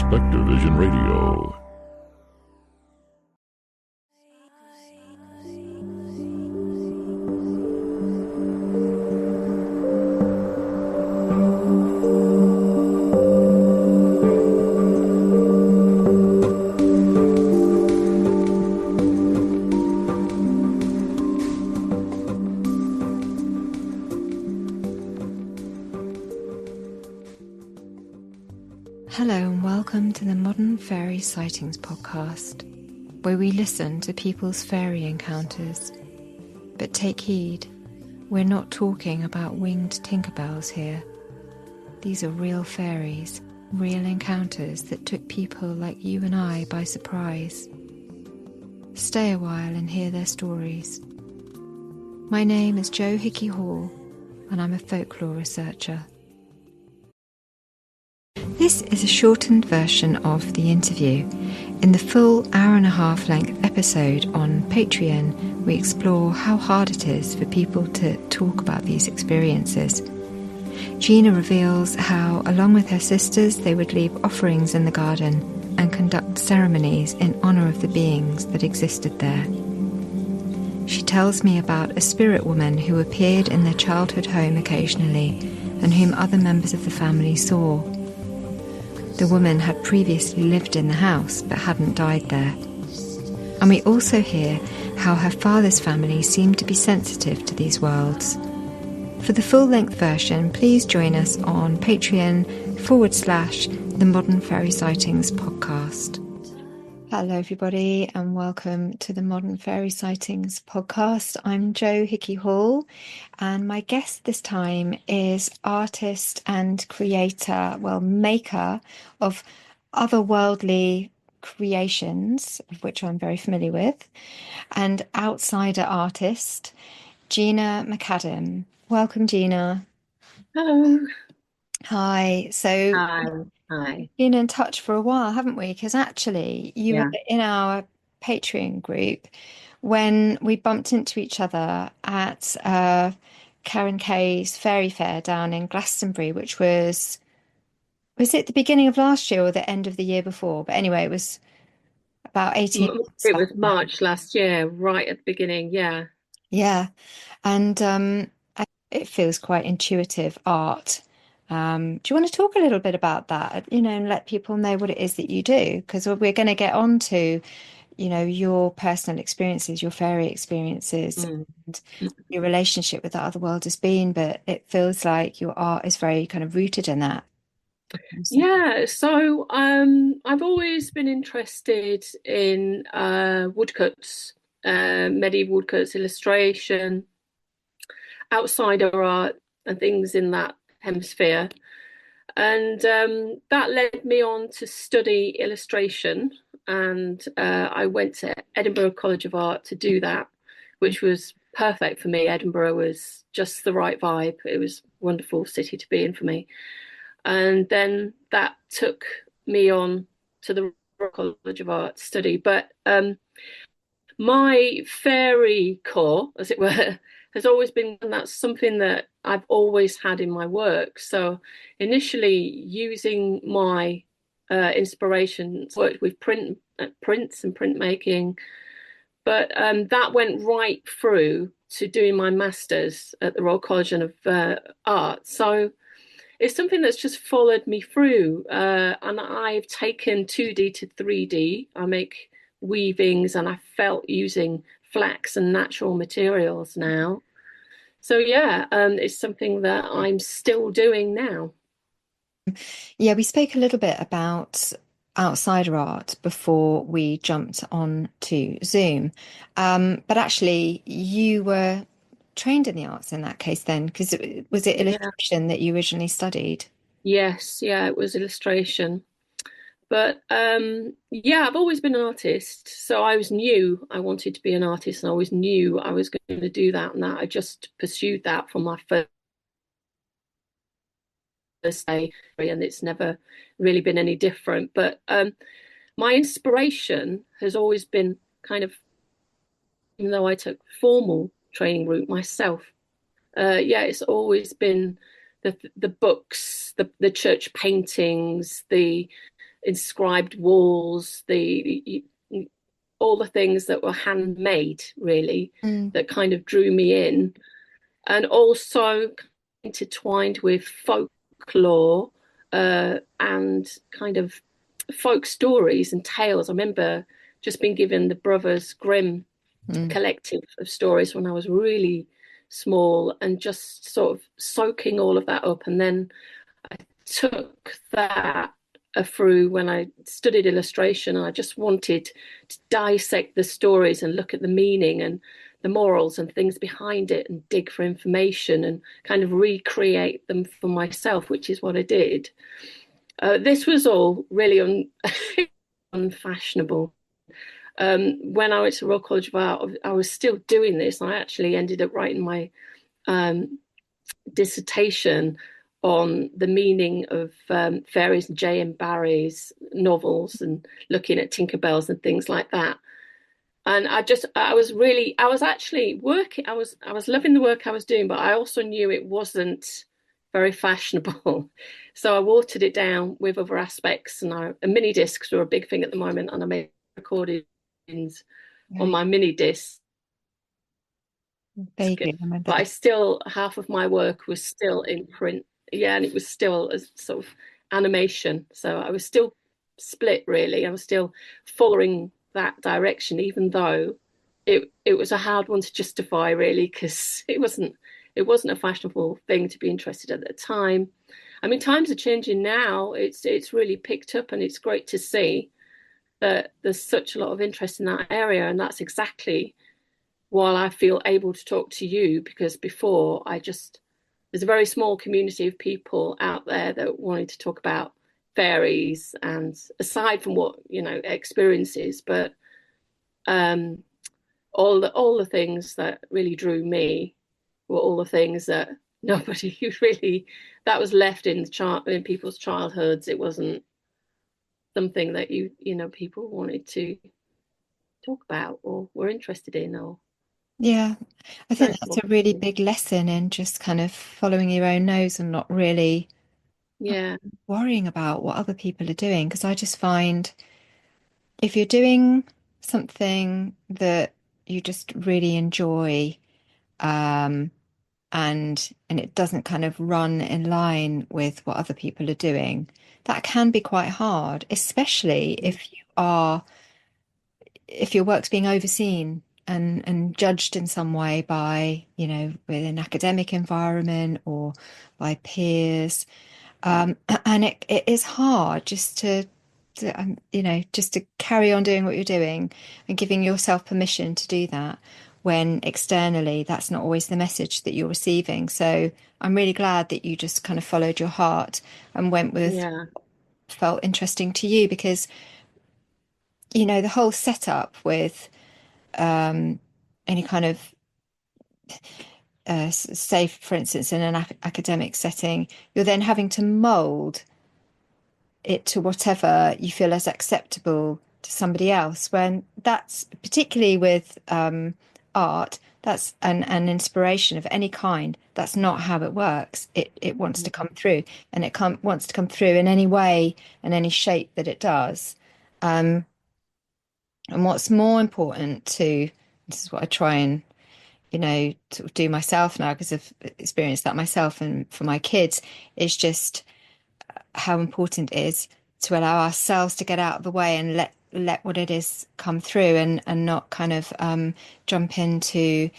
SpectreVision Radio. Hello and welcome to the Modern Fairy Sightings Podcast, where we listen to people's fairy encounters. But take heed, we're not talking about winged Tinkerbells here. These are real fairies, real encounters that took people like you and I by surprise. Stay a while and hear their stories. My name is Jo Hickey Hall, and I'm a folklore researcher. This is a shortened version of the interview. In the full hour-and-a-half length episode on Patreon, we explore how hard it is for people to talk about these experiences. Gina reveals how, along with her sisters, they would leave offerings in the garden and conduct ceremonies in honour of the beings that existed there. She tells me about a spirit woman who appeared in their childhood home occasionally and whom other members of the family saw. The woman had previously lived in the house but hadn't died there. And we also hear how her father's family seemed to be sensitive to these worlds. For the full-length version, please join us on Patreon/The Modern Fairy Sightings Podcast. Hello everybody and welcome to the Modern Fairy Sightings Podcast. I'm Jo Hickey Hall and my guest this time is artist and creator, maker of otherworldly creations, of which I'm very familiar with, and outsider artist, Gina McAdam. Welcome, Gina. Hello. Hi. Hi. Been in touch for a while, haven't we? Because actually you were in our Patreon group when we bumped into each other at Karen Kay's Fairy Fair down in Glastonbury, which was it the beginning of last year or the end of the year before? But anyway, it was about 18 months. It was March last year, right at the beginning, yeah. Yeah. And it feels quite intuitive art. Do you want to talk a little bit about that, and let people know what it is that you do? Because we're going to get on to, your personal experiences, your fairy experiences, and your relationship with the other world has been, but it feels like your art is very kind of rooted in that. Yeah, so I've always been interested in woodcuts, medieval woodcuts, illustration, outsider art and things in that hemisphere. And that led me on to study illustration, and I went to Edinburgh College of Art to do that, which was perfect for me. Edinburgh was just the right vibe. It was a wonderful city to be in for me. And then that took me on to the Royal College of Art study. But my fairy core, as it were, has always been, and that's something that I've always had in my work. So initially using my inspirations, worked with prints and printmaking, but that went right through to doing my master's at the Royal College of Art. So it's something that's just followed me through, and I've taken 2D to 3D. I make weavings, and I felt using flax and natural materials now. So it's something that I'm still doing now. Yeah, we spoke a little bit about outsider art before we jumped on to Zoom, but actually you were trained in the arts in that case then, because was it illustration that you originally studied? Yes, it was illustration. But I've always been an artist, so I always knew I wanted to be an artist, and I always knew I was going to do that, and that I just pursued that from my first day, and it's never really been any different. But my inspiration has always been kind of, even though I took formal training route myself, it's always been the books, the church paintings, the inscribed walls, all the things that were handmade, really, that kind of drew me in, and also intertwined with folklore and kind of folk stories and tales. I remember just being given the Brothers Grimm collective of stories when I was really small, and just sort of soaking all of that up. And then I took that through when I studied illustration, and I just wanted to dissect the stories and look at the meaning and the morals and things behind it, and dig for information and kind of recreate them for myself, which is what I did. This was all really unfashionable. When I went to Royal College of Art, I was still doing this. I actually ended up writing my dissertation on the meaning of fairies and J.M. Barrie's novels, and looking at Tinkerbells and things like that. And I was loving the work I was doing, but I also knew it wasn't very fashionable. So I watered it down with other aspects, and mini discs are a big thing at the moment, and I made recordings on my mini disc. But I still, half of my work was still in print. Yeah, and it was still a sort of animation. So I was still split, really. I was still following that direction, even though it was a hard one to justify, really, because it wasn't a fashionable thing to be interested in at the time. I mean, times are changing now. It's really picked up, and it's great to see that there's such a lot of interest in that area. And that's exactly why I feel able to talk to you, because before there's a very small community of people out there that wanted to talk about fairies, and aside from what, experiences, but all the things that really drew me were all the things that nobody really, that was left in people's childhoods. It wasn't something that people wanted to talk about or were interested in. Or yeah, I think that's a really big lesson in just kind of following your own nose and not really worrying about what other people are doing. Because I just find if you're doing something that you just really enjoy, and it doesn't kind of run in line with what other people are doing, that can be quite hard, especially if your work's being overseen and judged in some way by, with an academic environment or by peers. And it is hard just to just to carry on doing what you're doing and giving yourself permission to do that, when externally that's not always the message that you're receiving. So I'm really glad that you just kind of followed your heart and went with what felt interesting to you, because the whole setup with any kind of say, for instance, in an academic setting, you're then having to mold it to whatever you feel is acceptable to somebody else, when that's particularly with art, that's an inspiration of any kind. That's not how it works. It wants to come through, and wants to come through in any way and any shape that it does. And what's more important this is what I try and sort of do myself now, because I've experienced that myself, and for my kids, is just how important it is to allow ourselves to get out of the way and let what it is come through, and not kind of jump into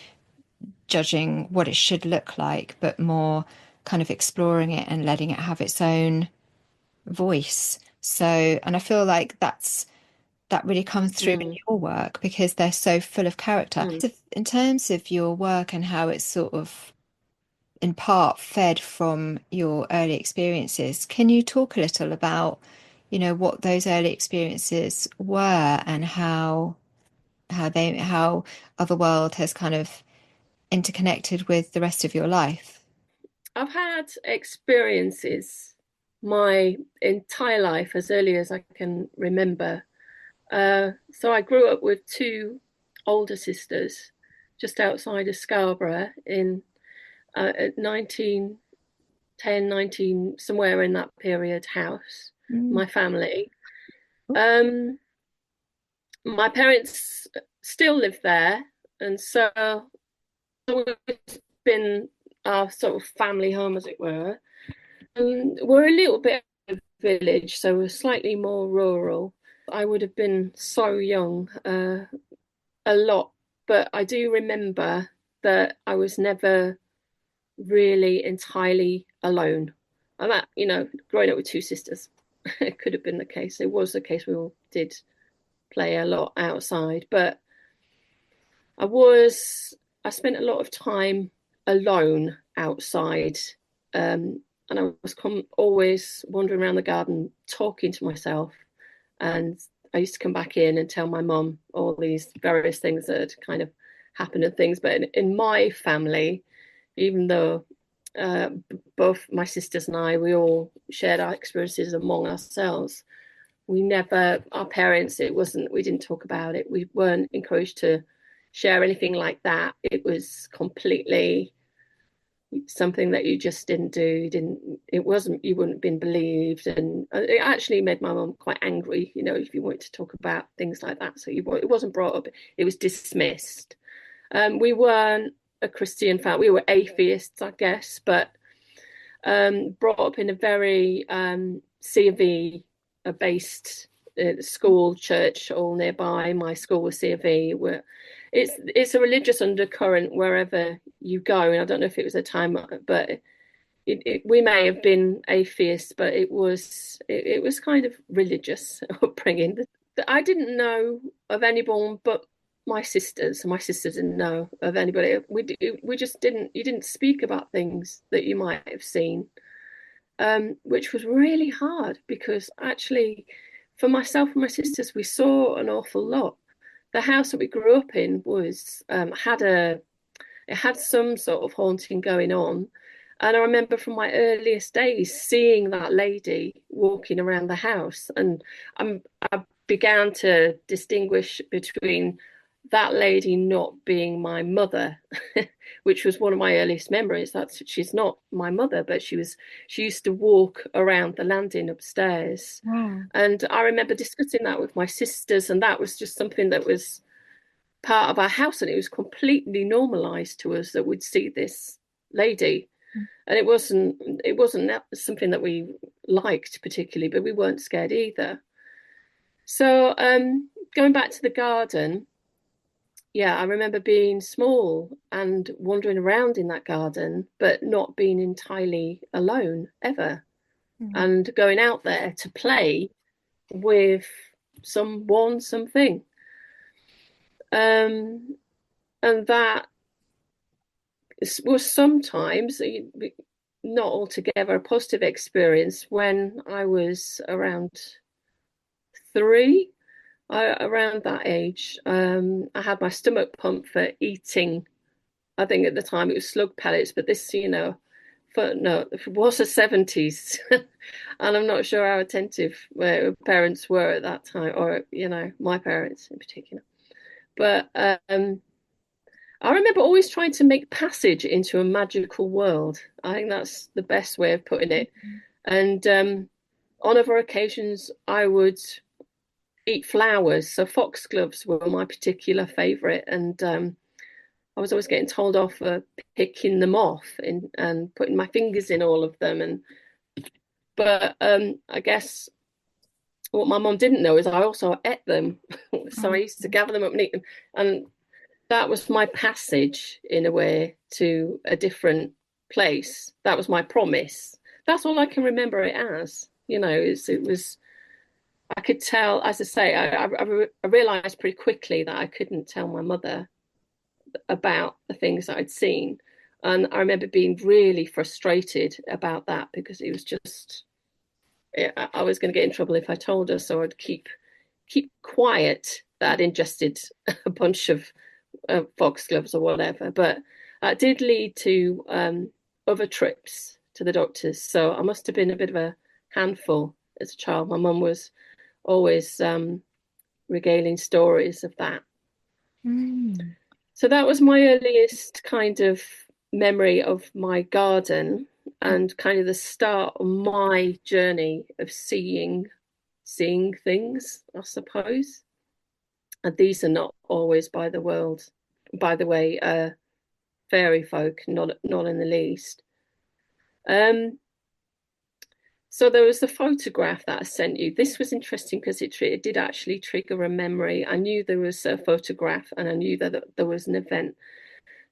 judging what it should look like, but more kind of exploring it and letting it have its own voice. So, and I feel like that really comes through in your work, because they're so full of character. So in terms of your work and how it's sort of in part fed from your early experiences, can you talk a little about, what those early experiences were, and how Otherworld has kind of interconnected with the rest of your life? I've had experiences my entire life, as early as I can remember. So I grew up with two older sisters just outside of Scarborough in 1910, somewhere in that period house, my family. My parents still live there, and so it's been our sort of family home, as it were. And we're a little bit of a village, so we're slightly more rural. I would have been so young, a lot, but I do remember that I was never really entirely alone. And that, growing up with two sisters, it could have been the case. It was the case. We all did play a lot outside, but I spent a lot of time alone outside. And I was always wandering around the garden talking to myself. And I used to come back in and tell my mum all these various things that had kind of happened and things. But in my family, even though both my sisters and we all shared our experiences among ourselves, our parents, we didn't talk about it. We weren't encouraged to share anything like that. It was completely something that you just didn't do. You wouldn't have been believed. And it actually made my mum quite angry, if you wanted to talk about things like that. So it wasn't brought up, it was dismissed. We weren't a Christian family, we were atheists, I guess, but brought up in a very C of E based school, church all nearby. My school was C of E. It's a religious undercurrent wherever you go, and I don't know if it was a time, but we may have been atheists, but it was kind of religious upbringing. I didn't know of anyone but my sisters. My sisters didn't know of anybody. We just didn't. You didn't speak about things that you might have seen, which was really hard because actually, for myself and my sisters, we saw an awful lot. The house that we grew up in had some sort of haunting going on. And I remember from my earliest days seeing that lady walking around the house. And I began to distinguish between that lady not being my mother, which was one of my earliest memories. She's not my mother, but she used to walk around the landing upstairs. Wow. And I remember discussing that with my sisters, and that was just something that was part of our house, and it was completely normalized to us that we'd see this lady. And it wasn't something that we liked particularly, but we weren't scared either. So going back to the garden, I remember being small and wandering around in that garden, but not being entirely alone ever. And going out there to play with something. And that was sometimes, not altogether a positive experience, when I was around 3. Around that age, I had my stomach pumped for eating. I think at the time it was slug pellets, but this, it was the 70s, and I'm not sure how attentive parents were at that time, or my parents in particular. But I remember always trying to make passage into a magical world. I think that's the best way of putting it. And on other occasions, I would eat flowers. So foxgloves were my particular favourite, and I was always getting told off for picking them off and putting my fingers in all of them. But I guess what my mom didn't know is I also ate them. So I used to gather them up and eat them, and that was my passage in a way to a different place. That was my promise. That's all I can remember it as. It was. I could tell, as I say, I realised pretty quickly that I couldn't tell my mother about the things that I'd seen. And I remember being really frustrated about that because it was just, I was going to get in trouble if I told her. So I'd keep quiet that I'd ingested a bunch of foxgloves or whatever. But it did lead to other trips to the doctors. So I must have been a bit of a handful as a child. My mum was always regaling stories of that. So that was my earliest kind of memory of my garden and kind of the start of my journey of seeing seeing things, I suppose. And these are not always by the way, fairy folk, not in the least. So there was the photograph that I sent you. This was interesting because it did actually trigger a memory. I knew there was a photograph and I knew that there was an event.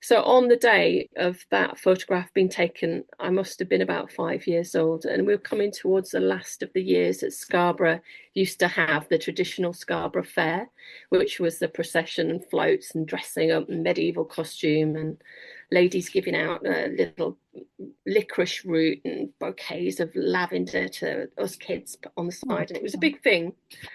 So on the day of that photograph being taken, I must have been about 5 years old, and we were coming towards the last of the years that Scarborough used to have the traditional Scarborough Fair, which was the procession and floats and dressing up in medieval costume and ladies giving out little licorice root and bouquets of lavender to us kids on the side, and it was a big thing.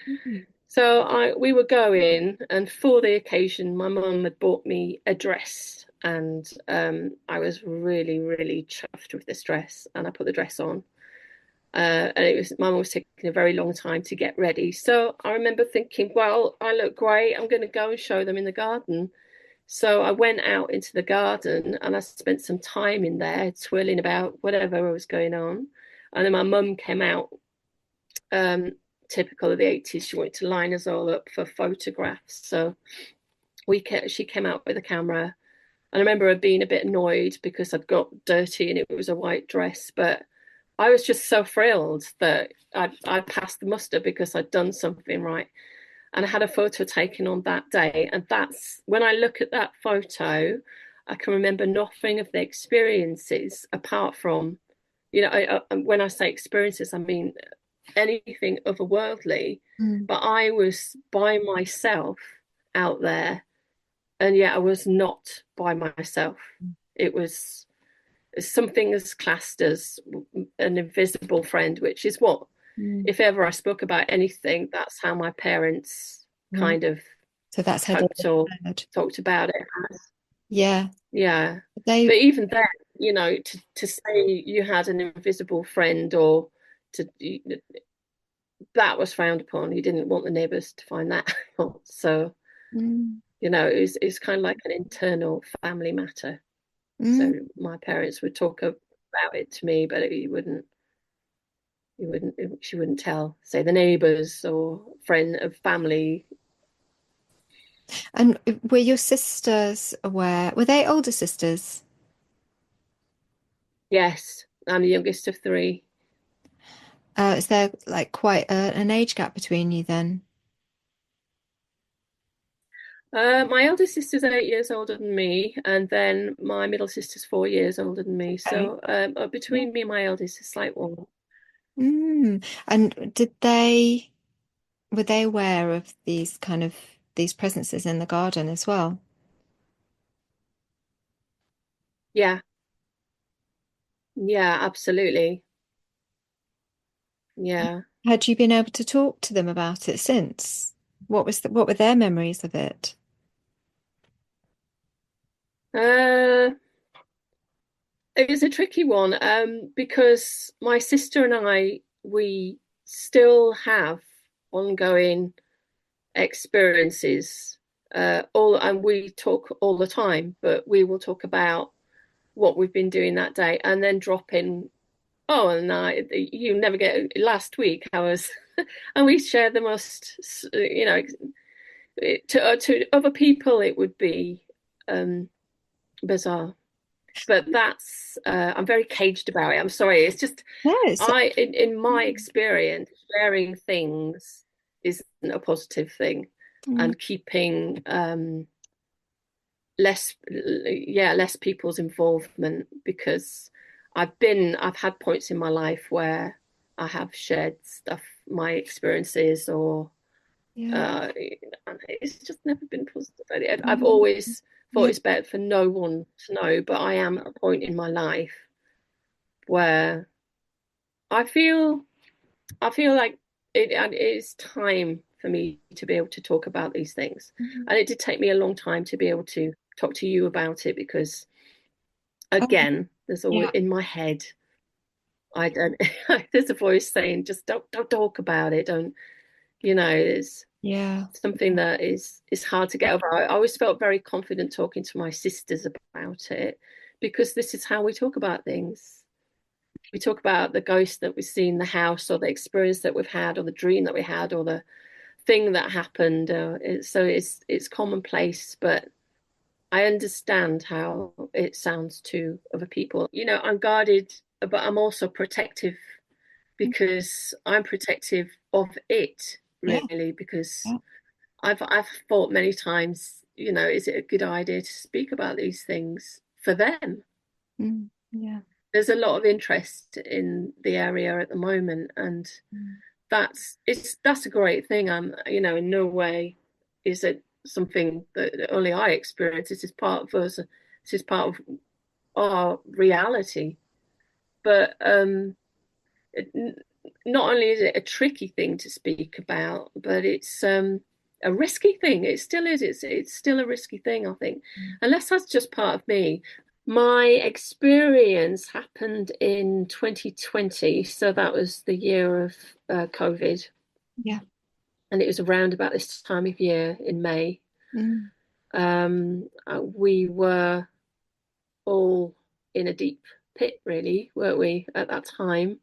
Mm-hmm. So we were going, and for the occasion, my mum had bought me a dress, and I was really, really chuffed with this dress, and I put the dress on. And Mum was taking a very long time to get ready. So I remember thinking, well, I look great. I'm going to go and show them in the garden. So I went out into the garden and I spent some time in there twirling about whatever was going on. And then my mum came out, typical of the 80s. She wanted to line us all up for photographs. So she came out with a camera. And I remember her being a bit annoyed because I'd got dirty and it was a white dress. But I was just so thrilled that I'd passed the muster because I'd done something right. And I had a photo taken on that day. And that's when I look at that photo, I can remember nothing of the experiences apart from, when I say experiences, I mean anything otherworldly. But I was by myself out there, and yet I was not by myself. It was something as classed as an invisible friend, which is what, if ever I spoke about anything, that's how my parents kind of that's how talked about it. Yeah. But even then, to say you had an invisible friend or that was frowned upon. You didn't want the neighbours to find that out. So, it's kind of like an internal family matter. So my parents would talk about it to me, but she wouldn't tell, say, the neighbours or friend of family. And were your sisters aware? Were they older sisters? Yes, I'm the youngest of three. Is there like quite an age gap between you then? My elder sister's 8 years older than me, and then my middle sister's 4 years older than me. So between me and my eldest is a slight one. And were they aware of these presences in the garden as well? Yeah, absolutely. Yeah. Had you been able to talk to them about it since? What were their memories of it? It was a tricky one, because my sister and we still have ongoing experiences, and we talk all the time, but we will talk about what we've been doing that day and then drop in, and you never get last week I was and we share the most, to other people it would be bizarre, but that's I'm very caged about it. I'm sorry, it's just in my experience, sharing things isn't a positive thing, and keeping less people's involvement, because I've had points in my life where I have shared stuff, my experiences, or it's just never been positive. I've always thought it's better for no one to know, but I am at a point in my life where I feel like it is time for me to be able to talk about these things. And it did take me a long time to be able to talk to you about it, because again, there's always in my head, there's a voice saying, just don't talk about it, don't, it's something that is hard to get over. I always felt very confident talking to my sisters about it, because this is how we talk about things. we talk about the ghost that we see in the house, or the experience that we've had, or the dream that we had, or the thing that happened. So it's commonplace, but I understand how it sounds to other people. You know, I'm guarded, but I'm also protective, because I'm protective of it, really, because I've thought many times, you know, is it a good idea to speak about these things for them? Yeah. There's a lot of interest in the area at the moment, and that's a great thing. I'm, you know, in no way is it something that only I experience. This is part of us. This is part of our reality. But not only is it a tricky thing to speak about, but it's a risky thing. It still is. It's still a risky thing, I think, unless that's just part of me. My experience happened in 2020, so that was the year of COVID. Yeah. And it was around about this time of year in May. We were all in a deep pit, really, weren't we, at that time?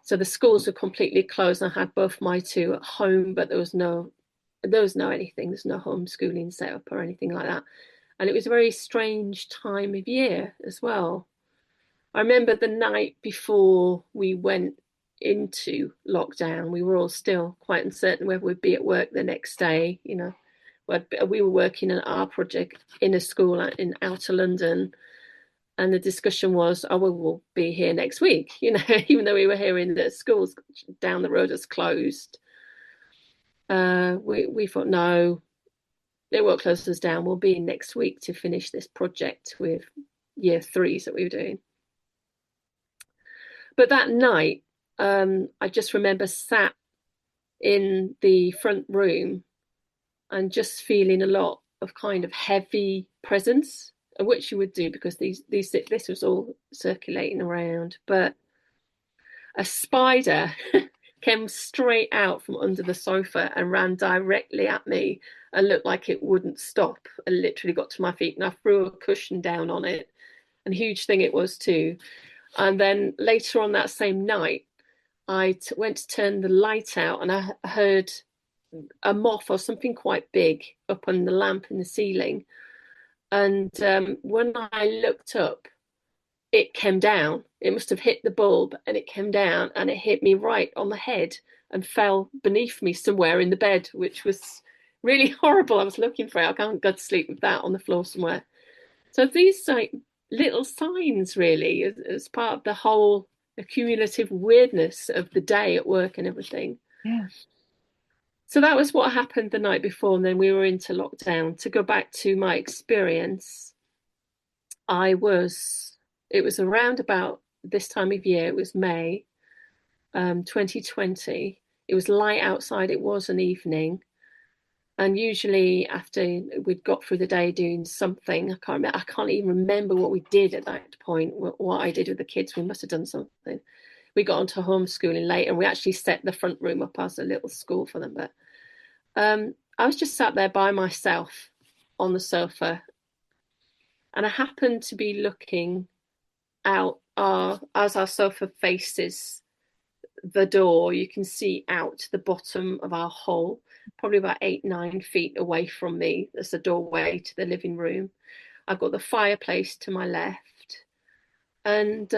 So the schools were completely closed. I had both my two at home, but there was no anything. There's no homeschooling set up or anything like that. And it was a very strange time of year as well. I remember the night before we went into lockdown, we were all still quite uncertain whether we'd be at work the next day. You know, we were working on our project in a school in outer London, and the discussion was, oh, well, we'll be here next week, you know, even though we were hearing that schools down the road is closed. We thought, no, they won't close us down. We'll be in next week to finish this project with year threes that we were doing. But that night, I just remember sat in the front room and just feeling a lot of kind of heavy presence, which you would do because this was all circulating around. But a spider came straight out from under the sofa and ran directly at me and looked like it wouldn't stop, and literally got to my feet, and I threw a cushion down on it, and a huge thing it was too. And then later on that same night, I went to turn the light out, and I heard a moth or something quite big up on the lamp in the ceiling. And when I looked up, it came down. It must have hit the bulb, and it came down, and it hit me right on the head and fell beneath me somewhere in the bed, which was really horrible. I was looking for it. I can't go to sleep with that on the floor somewhere. So these like little signs, really, as part of the whole accumulative weirdness of the day at work and everything. Yeah. So that was what happened the night before, and then we were into lockdown. To go back to my experience, it was around about this time of year. It was May 2020. It was light outside. It was an evening. And usually after we'd got through the day doing something, I can't even remember what we did at that point, what I did with the kids. We must have done something. We got onto homeschooling later, and we actually set the front room up as a little school for them. But I was just sat there by myself on the sofa, and I happened to be looking out as our sofa faces the door. You can see out the bottom of our hole, probably about 8-9 feet away from me. There's a doorway to the living room. I've got the fireplace to my left, and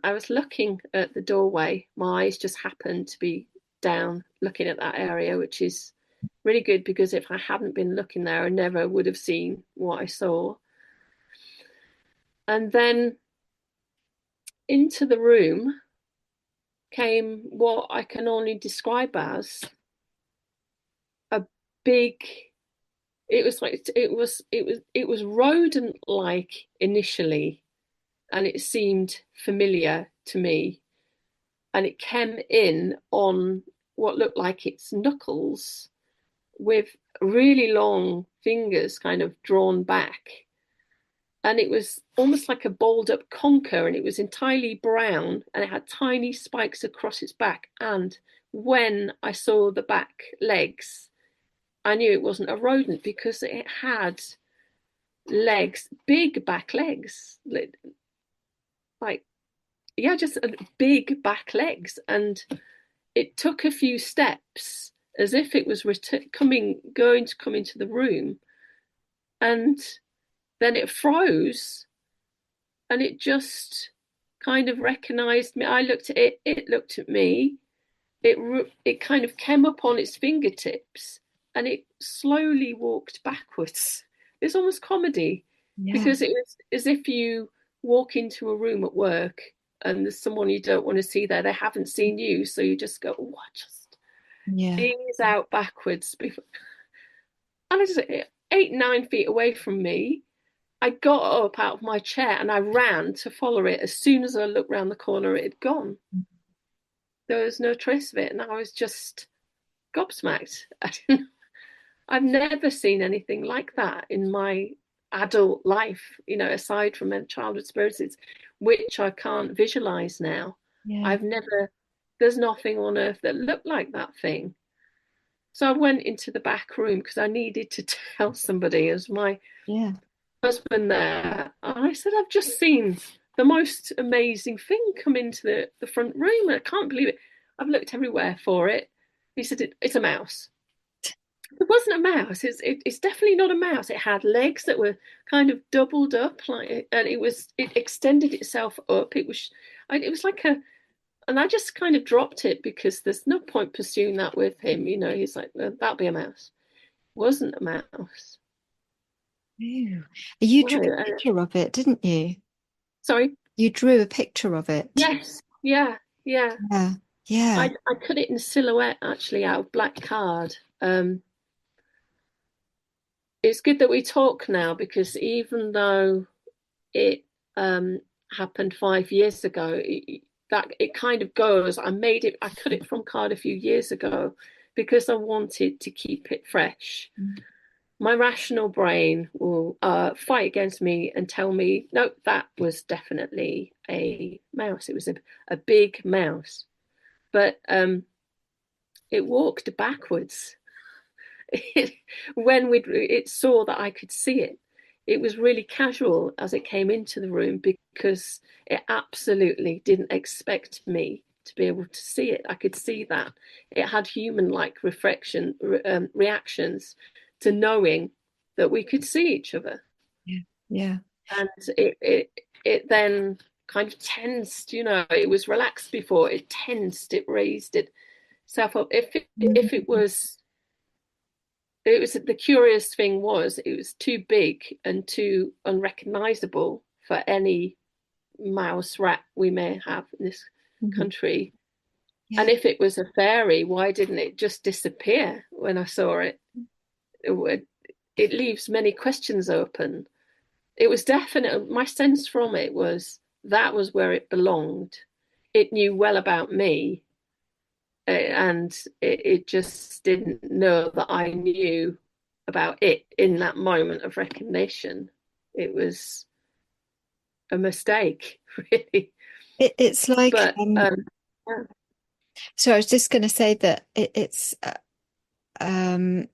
I was looking at the doorway. My eyes just happened to be down looking at that area, which is really good, because if I hadn't been looking there, I never would have seen what I saw. And then into the room came what I can only describe as a big, it was rodent-like initially, and it seemed familiar to me, and it came in on what looked like its knuckles with really long fingers kind of drawn back, and it was almost like a balled up conker, and it was entirely brown, and it had tiny spikes across its back. And when I saw the back legs, I knew it wasn't a rodent, because it had legs, big back legs, like just big back legs, and it took a few steps as if it was going to come into the room, and then it froze, and it just kind of recognized me. I looked at it, it looked at me. It kind of came up on its fingertips, and it slowly walked backwards. It's almost comedy, because it was as if you walk into a room at work and there's someone you don't want to see there. They haven't seen you, so you just go, "Oh, just ease out backwards." And I just 8-9 feet away from me, I got up out of my chair and I ran to follow it. As soon as I looked round the corner, it had gone. There was no trace of it, and I was just gobsmacked. I've never seen anything like that in my adult life, aside from childhood experiences, which I can't visualize now. There's nothing on earth that looked like that thing. So I went into the back room because I needed to tell somebody, as my husband there. And I said, I've just seen the most amazing thing come into the front room. I can't believe it. I've looked everywhere for it. He said, it's a mouse. It wasn't a mouse. It's definitely not a mouse. It had legs that were kind of doubled up, and it extended itself up. It was like and I just kind of dropped it because there's no point pursuing that with him. He's like, well, that'll be a mouse. It wasn't a mouse. Ew. You drew a picture of it, didn't you? Sorry? You drew a picture of it. Yes. Yeah. I cut it in silhouette, actually, out of black card. It's good that we talk now, because even though it happened 5 years ago, it kind of goes. I cut it from card a few years ago because I wanted to keep it fresh. My rational brain will fight against me and tell me, no, that was definitely a mouse. It was a big mouse. But it walked backwards. When it saw that I could see it, it was really casual as it came into the room, because it absolutely didn't expect me to be able to see it. I could see that it had human-like reactions to knowing that we could see each other. Yeah. And it then kind of tensed. It was relaxed before. It tensed. It raised itself up. If it was. The curious thing was, it was too big and too unrecognizable for any mouse rat we may have in this country. And if it was a fairy, why didn't it just disappear when I saw it? It leaves many questions open. It was definite. My sense from it was that was where it belonged. It knew well about me. And it just didn't know that I knew about it in that moment of recognition. It was a mistake, really. It's like, but, so I was just going to say that it's when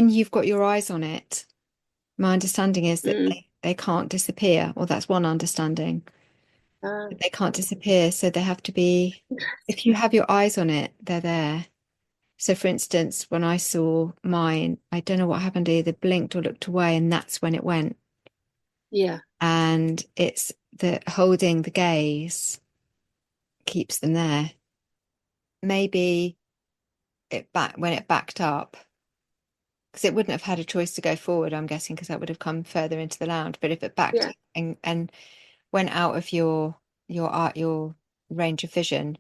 you've got your eyes on it, my understanding is that they can't disappear, or that's one understanding. They can't disappear, so they have to be, if you have your eyes on it, they're there. So for instance, when I saw mine, I don't know what happened, either blinked or looked away, and that's when it went. And it's the holding the gaze keeps them there. Maybe when it backed up, because it wouldn't have had a choice to go forward, I'm guessing, because that would have come further into the lounge. But if it backed up and went out of your range of vision,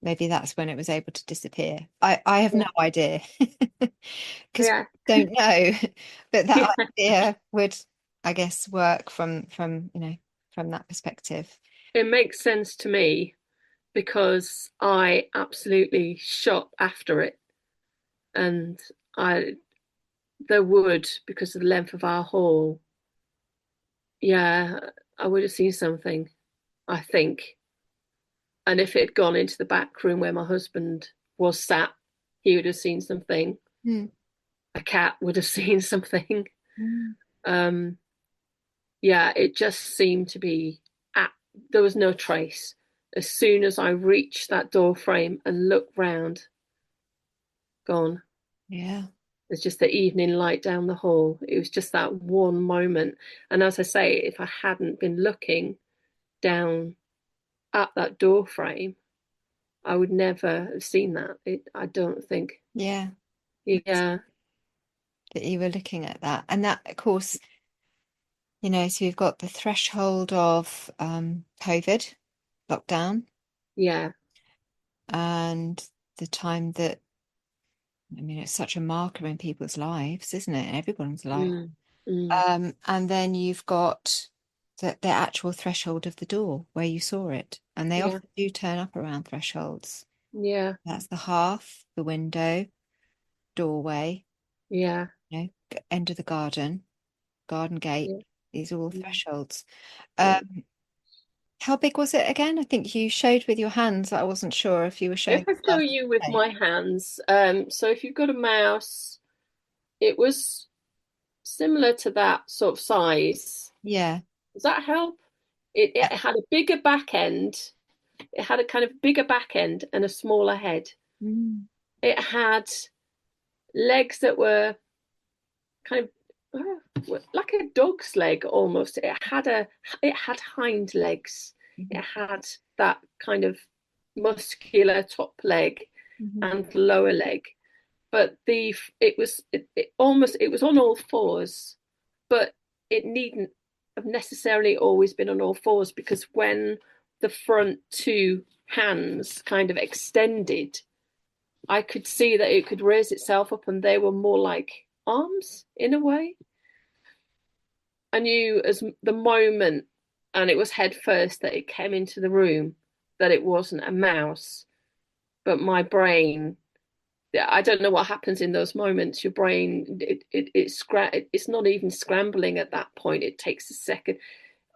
maybe that's when it was able to disappear. I have no idea, because we don't know, but that idea would, I guess, work from that perspective. It makes sense to me, because I absolutely shot after it, and there would, because of the length of our hall, I would have seen something, I think. And if it had gone into the back room where my husband was sat, he would have seen something. A cat would have seen something. It just seemed to be there was no trace. As soon as I reached that door frame and looked round, gone. Yeah. There's just the evening light down the hall. It was just that one moment. And as I say, if I hadn't been looking down at that door frame, I would never have seen that. I don't think. Yeah. Yeah. That you were looking at that. And that, of course, you know, so you've got the threshold of COVID, lockdown, Yeah. and the time that, I mean, it's such a marker in people's lives, isn't it? Everyone's life. And then you've got the actual threshold of the door where you saw it. And they often do turn up around thresholds. Yeah. That's the hearth, the window, doorway, Yeah. you know, end of the garden gate. Yeah. These are all thresholds. Yeah. How big was it again? I think you showed with your hands. I wasn't sure if you were showing. If I show you with my hands, so if you've got a mouse, it was similar to that sort of size. Yeah. Does that help? It had a bigger back end. It had a kind of bigger back end and a smaller head. Mm. It had legs that were kind of like a dog's leg almost. It had hind legs. Mm-hmm. It had that kind of muscular top leg and lower leg. But it was on all fours, but it needn't have necessarily always been on all fours, because when the front two hands kind of extended, I could see that it could raise itself up, and they were more like arms in a way. I knew as the moment, and it was head first, that it came into the room, that it wasn't a mouse. But my brain, I don't know what happens in those moments. Your brain, it's not even scrambling at that point. It takes a second.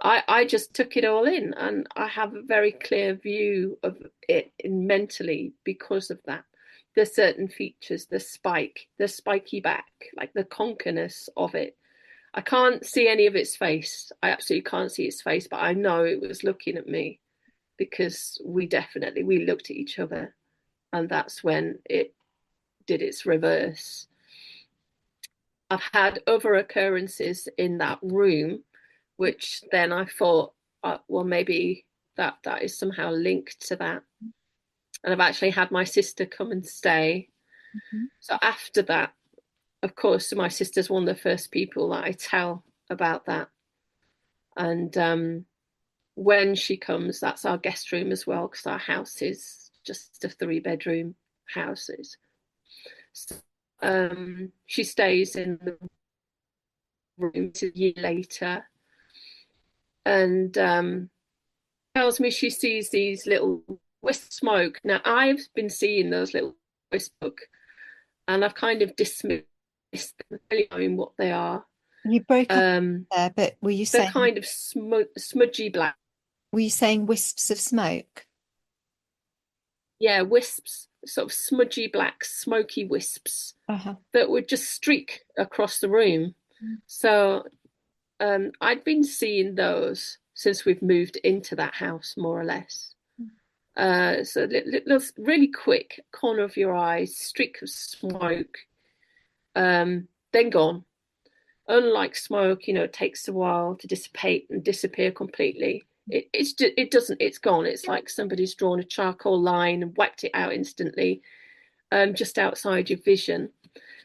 I just took it all in, and I have a very clear view of it mentally because of that. There's certain features, the spiky back, like the conkiness of it. I can't see any of its face. I absolutely can't see its face, but I know it was looking at me, because we looked at each other, and that's when it did its reverse. I've had other occurrences in that room, which then I thought, well, maybe that is somehow linked to that. And I've actually had my sister come and stay. So after that, of course, my sister's one of the first people that I tell about that. And when she comes, that's our guest room as well, because our house is just a 3-bedroom house. So, she stays in the room a year later, and tells me she sees these little wisps of smoke. Now, I've been seeing those little wisps, and I've kind of dismissed them, really knowing what they are. You broke up there, but were you they're saying kind of smudgy black? Were you saying wisps of smoke? Yeah, wisps, sort of smudgy black, smoky wisps that would just streak across the room. So I'd been seeing those since we've moved into that house, more or less. So really quick, corner of your eye, streak of smoke, then gone. Unlike smoke, it takes a while to dissipate and disappear completely. It's gone. It's like somebody's drawn a charcoal line and wiped it out instantly, just outside your vision.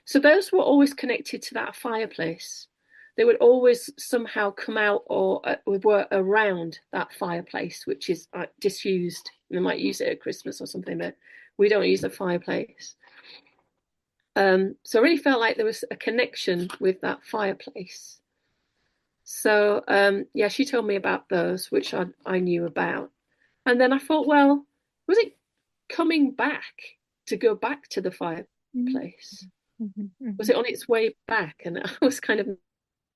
So those were always connected to that fireplace. They would always somehow come out or were around that fireplace, which is disused. They might use it at Christmas or something, but we don't use a fireplace. So I really felt like there was a connection with that fireplace. So she told me about those, which I knew about. And then I thought, well, was it coming back to go back to the fireplace? Was it on its way back? And I was kind of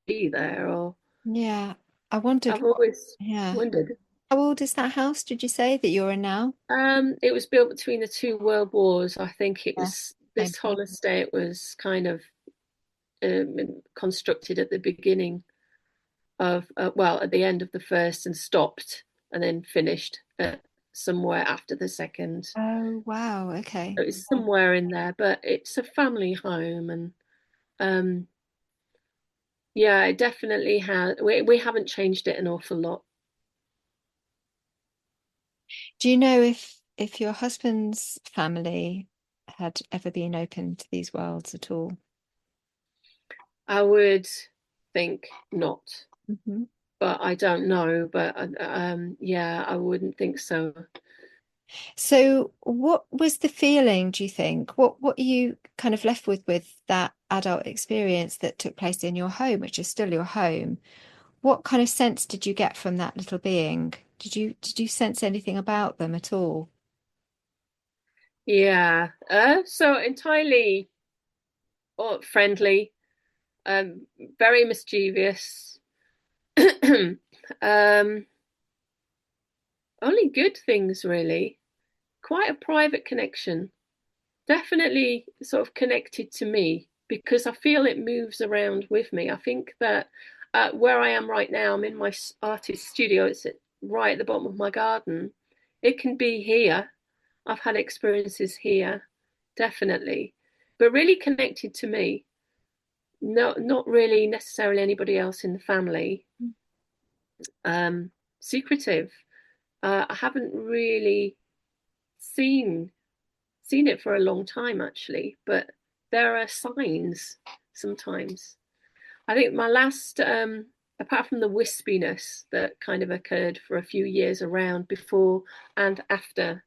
be there, or I wondered. I've always wondered. How old is that house, did you say, that you're in now? It was built between the 2 world wars. I think it was this whole estate was kind of constructed at the beginning of at the end of the first and stopped and then finished somewhere after the second. Oh, wow. Okay. So it's somewhere in there, but it's a family home, and yeah, it definitely has. We haven't changed it an awful lot. Do you know if your husband's family had ever been open to these worlds at all? I would think not, Mm-hmm. but I don't know. But yeah, I wouldn't think so. So what was the feeling, do you think? What are you kind of left with that adult experience that took place in your home, which is still your home? What kind of sense did you get from that little being? Did you sense anything about them at all? Yeah, so entirely friendly, very mischievous. um, Only good things, really. Quite a private connection. Definitely sort of connected to me because I feel it moves around with me. I think that where I am right now, I'm in my artist studio. It's right at the bottom of my garden. It can be here. I've had experiences here, definitely, but really connected to me. No, not really necessarily anybody else in the family. Secretive. I haven't really seen it for a long time, actually, but there are signs sometimes. I think my last, apart from the wispiness that kind of occurred for a few years around before and after,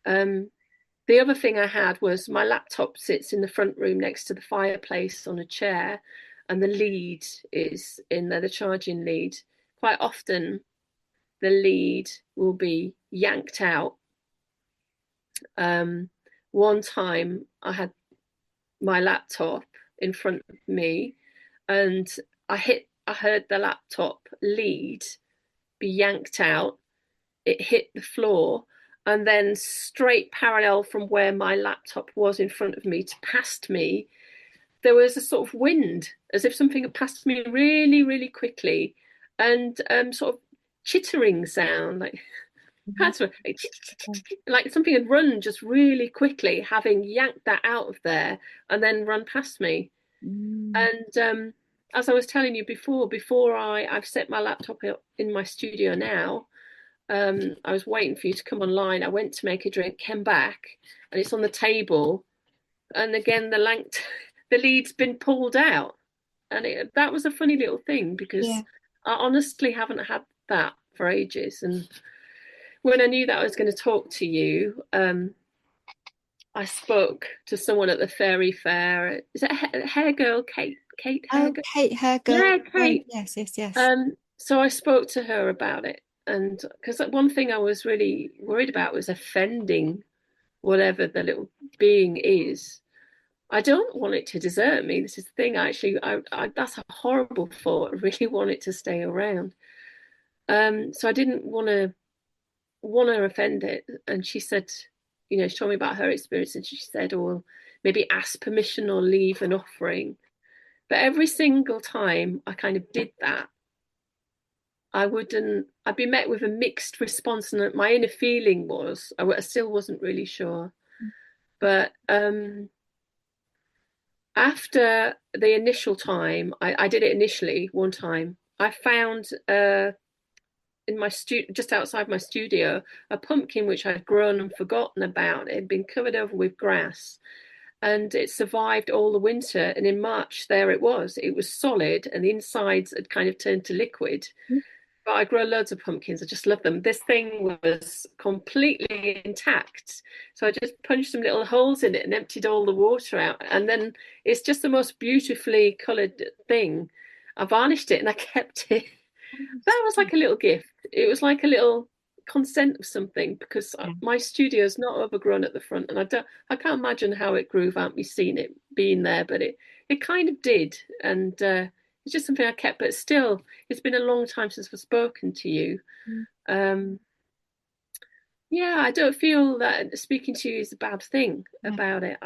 the other thing I had was my laptop sits in the front room next to the fireplace on a chair, and the lead is in there, the charging lead. Quite often, the lead will be yanked out. One time, I had my laptop in front of me, and I heard the laptop lead be yanked out. It hit the floor, and then straight parallel from where my laptop was in front of me to past me, there was a sort of wind, as if something had passed me really, really quickly, and sort of chittering sound, like that's what, like something had run just really quickly, having yanked that out of there and then run past me. Mm. And as I was telling you before I've set my laptop in my studio now, I was waiting for you to come online. I went to make a drink, came back, and it's on the table. And again, the lead's been pulled out. And that was a funny little thing because Yeah. I honestly haven't had that for ages. And when I knew that I was going to talk to you, I spoke to someone at the fairy fair. Is it Hair Girl, Kate? Kate Hair Oh, Girl? Kate, her Yeah, girlfriend. Kate. Yes, yes, yes. So I spoke to her about it, and because one thing I was really worried about was offending whatever the little being is. I don't want it to desert me. This is the thing. Actually, that's a horrible thought. I really want it to stay around. So I didn't want to offend it. And she said, she told me about her experience, and she said, "Oh, maybe ask permission or leave an offering." But every single time I kind of did that, I'd be met with a mixed response, and my inner feeling was I still wasn't really sure. But after the initial time, I did it initially one time. I found in my just outside my studio a pumpkin which I'd grown and forgotten about. It had been covered over with grass, and it survived all the winter. And in March, there it was. It was solid, and the insides had kind of turned to liquid. But I grow loads of pumpkins. I just love them. This thing was completely intact. So I just punched some little holes in it and emptied all the water out. And then it's just the most beautifully coloured thing. I varnished it and I kept it. That was like a little gift. It was like a little consent of something because Yeah. my studio is not overgrown at the front, and I can't imagine how it grew without me seeing it being there, but it kind of did, and it's just something I kept. But still, it's been a long time since I've spoken to you. Mm. Um, yeah, I don't feel that speaking to you is a bad thing Yeah. about it.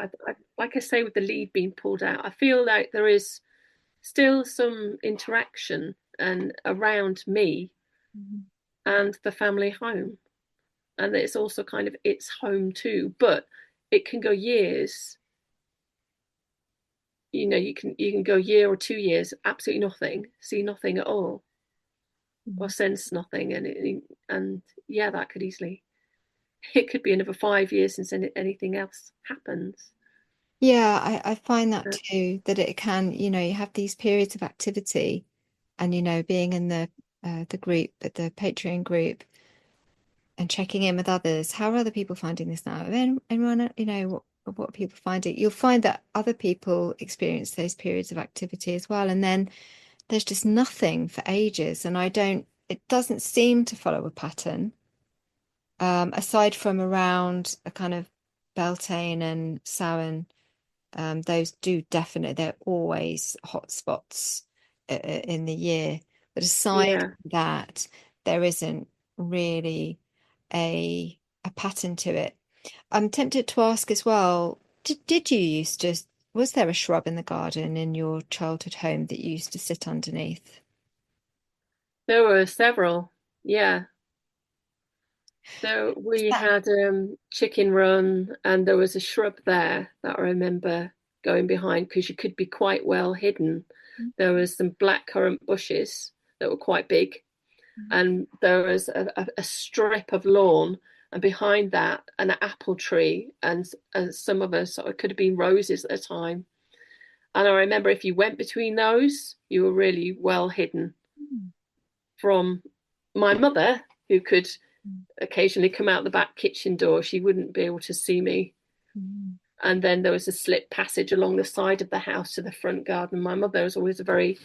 Like I say, with the lead being pulled out, I feel like there is still some interaction and around me. Mhm. and the family home. And it's also kind of its home too, but it can go years. You can go a year or 2 years, absolutely nothing, see nothing at all, or sense nothing, and yeah, that could easily, it could be another 5 years since anything else happens. Yeah, I find that too, that it can, you have these periods of activity and, being in the group, the Patreon group, and checking in with others. How are other people finding this now? Anyone, what are people finding? You'll find that other people experience those periods of activity as well. And then there's just nothing for ages. And it doesn't seem to follow a pattern, aside from around a kind of Beltane and Samhain. Those do definitely, they're always hot spots in the year. But aside Yeah. from that, there isn't really a pattern to it. I'm tempted to ask as well, did you used to, was there a shrub in the garden in your childhood home that you used to sit underneath? There were several. Yeah. So we had Chicken Run, and there was a shrub there that I remember going behind because you could be quite well hidden. There was some blackcurrant bushes that were quite big, and there was a strip of lawn, and behind that an apple tree, and some of us, it could have been roses at the time. And I remember if you went between those, you were really well hidden from my mother, who could occasionally come out the back kitchen door. She wouldn't be able to see me. And then there was a slip passage along the side of the house to the front garden. My mother was always a very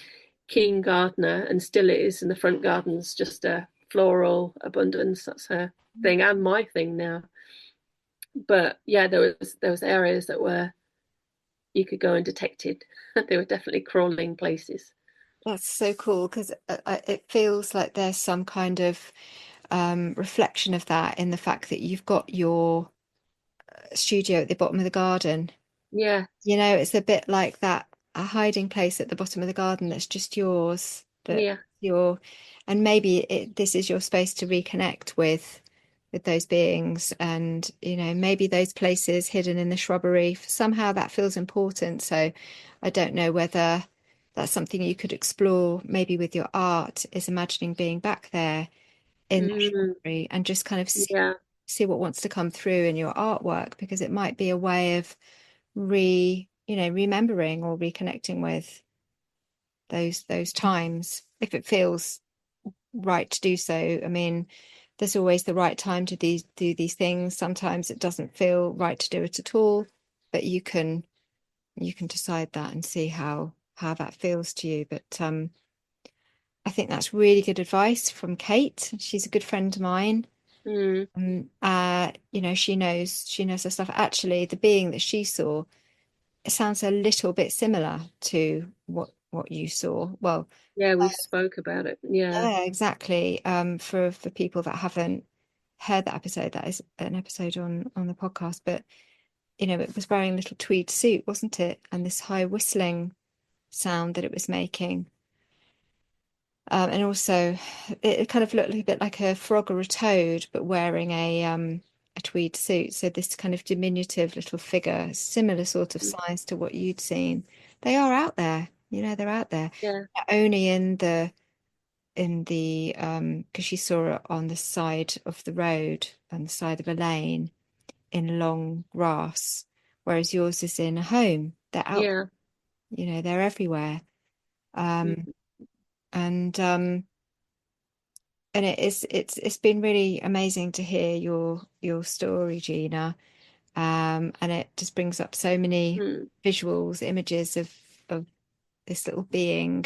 keen gardener, and still is, and the front garden's just a floral abundance. That's her thing and my thing now. But yeah, there was areas that were, you could go undetected. They were definitely crawling places. That's so cool because it feels like there's some kind of reflection of that in the fact that you've got your studio at the bottom of the garden. Yeah. It's a bit like that, a hiding place at the bottom of the garden that's just yours, that Yeah. and maybe this is your space to reconnect with those beings, and maybe those places hidden in the shrubbery, somehow that feels important. So I don't know whether that's something you could explore maybe with your art, is imagining being back there in the shrubbery and just kind of Yeah. see what wants to come through in your artwork, because it might be a way of remembering or reconnecting with those times, if it feels right to do so. I mean, there's always the right time to do these things. Sometimes it doesn't feel right to do it at all, but you can decide that and see how that feels to you. But I think that's really good advice from Kate. She's a good friend of mine. She knows her stuff. Actually, the being that she saw, it sounds a little bit similar to what you saw. Well, Yeah, we spoke about it. Yeah. yeah, exactly. For people that haven't heard that episode, that is an episode on the podcast. But it was wearing a little tweed suit, wasn't it? And this high whistling sound that it was making. And also, it kind of looked a bit like a frog or a toad, but wearing a tweed suit. So this kind of diminutive little figure, similar sort of size to what you'd seen. They are out there, they're out there. Yeah. Not only in the because she saw it on the side of the road, on the side of a lane in long grass, whereas yours is in a home. They're out, Yeah. they're everywhere. And it's been really amazing to hear your story, Gina. And it just brings up so many visuals, images of this little being.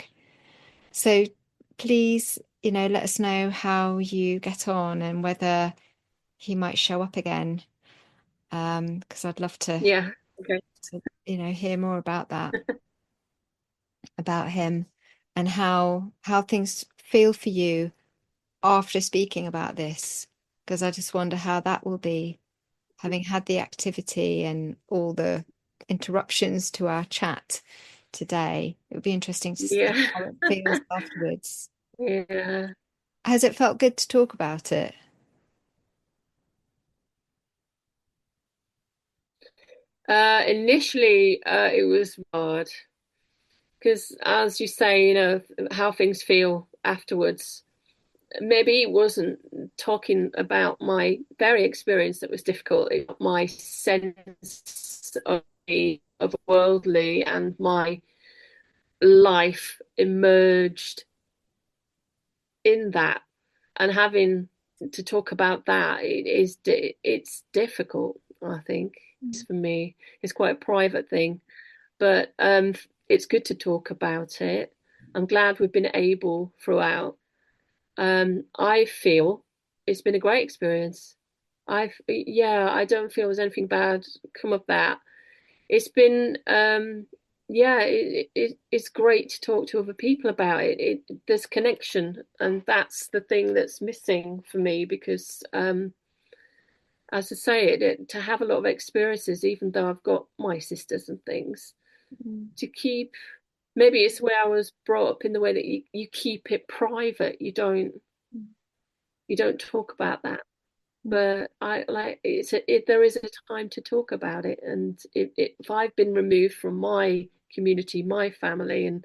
So please, let us know how you get on and whether he might show up again. Because I'd love to, Yeah. Okay. hear more about that, about him, and how things feel for you after speaking about this. Because I just wonder how that will be, having had the activity and all the interruptions to our chat today. It would be interesting to see Yeah. how it feels afterwards. Yeah. Has it felt good to talk about it? Initially, it was hard because, as you say, how things feel afterwards. Maybe it wasn't talking about my very experience that was difficult. My sense of the otherworldly and my life emerged in that, and having to talk about that, it's difficult. I think for me, it's quite a private thing, but it's good to talk about it. I'm glad we've been able throughout. I feel it's been a great experience. I don't feel there's anything bad come of that. It's been, it's great to talk to other people about it. There's connection, and that's the thing that's missing for me because, as I say, to have a lot of experiences, even though I've got my sisters and things, to keep. Maybe it's where I was brought up in the way that you keep it private. You don't talk about that. But I like there is a time to talk about it, and if I've been removed from my community, my family, and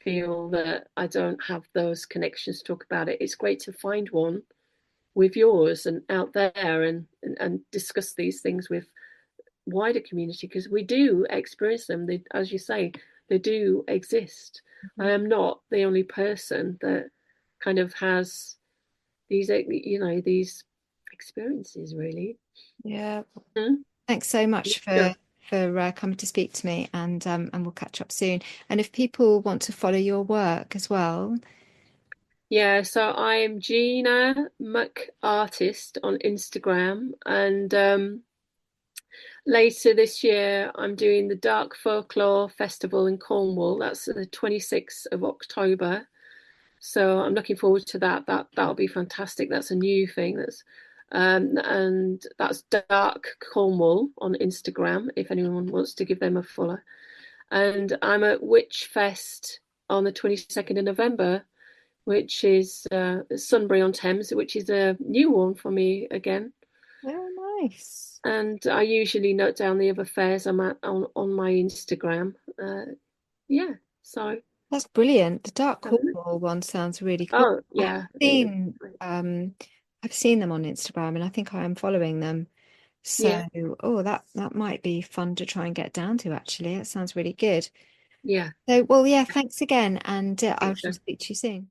feel that I don't have those connections to talk about it, it's great to find one with yours and out there, and discuss these things with wider community, because we do experience them. They, as you say, they do exist. I am not the only person that kind of has these experiences, really. Yeah. Thanks so much for coming to speak to me, and we'll catch up soon. And if people want to follow your work as well. Yeah, so I am Gina McArtist on Instagram, and later this year I'm doing the Dark Folklore Festival in Cornwall. That's the 26th of October. So I'm looking forward to that. That'll be fantastic. That's a new thing. And that's Dark Cornwall on Instagram, if anyone wants to give them a follow. And I'm at Witch Fest on the 22nd of November, which is Sunbury-on-Thames, which is a new one for me again. Very nice. And I usually note down the other fairs I'm at on my Instagram. So that's brilliant. The Dark Cornwall one sounds really cool. Oh yeah, I've seen them on Instagram, and I think I am following them. So that might be fun to try and get down to. Actually, that sounds really good. Yeah. So thanks again, and I shall speak to you soon.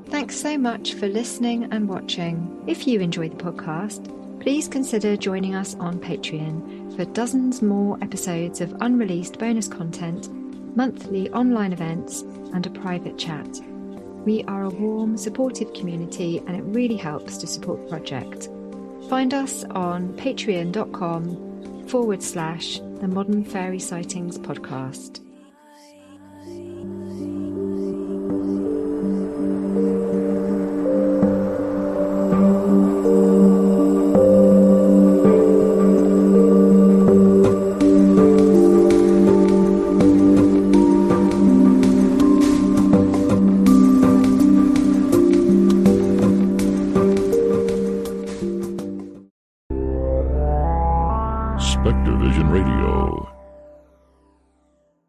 Thanks so much for listening and watching. If you enjoy the podcast, please consider joining us on Patreon for dozens more episodes of unreleased bonus content, monthly online events, and a private chat. We are a warm, supportive community, and it really helps to support the project. Find us on patreon.com/the Modern Fairy Sightings Podcast.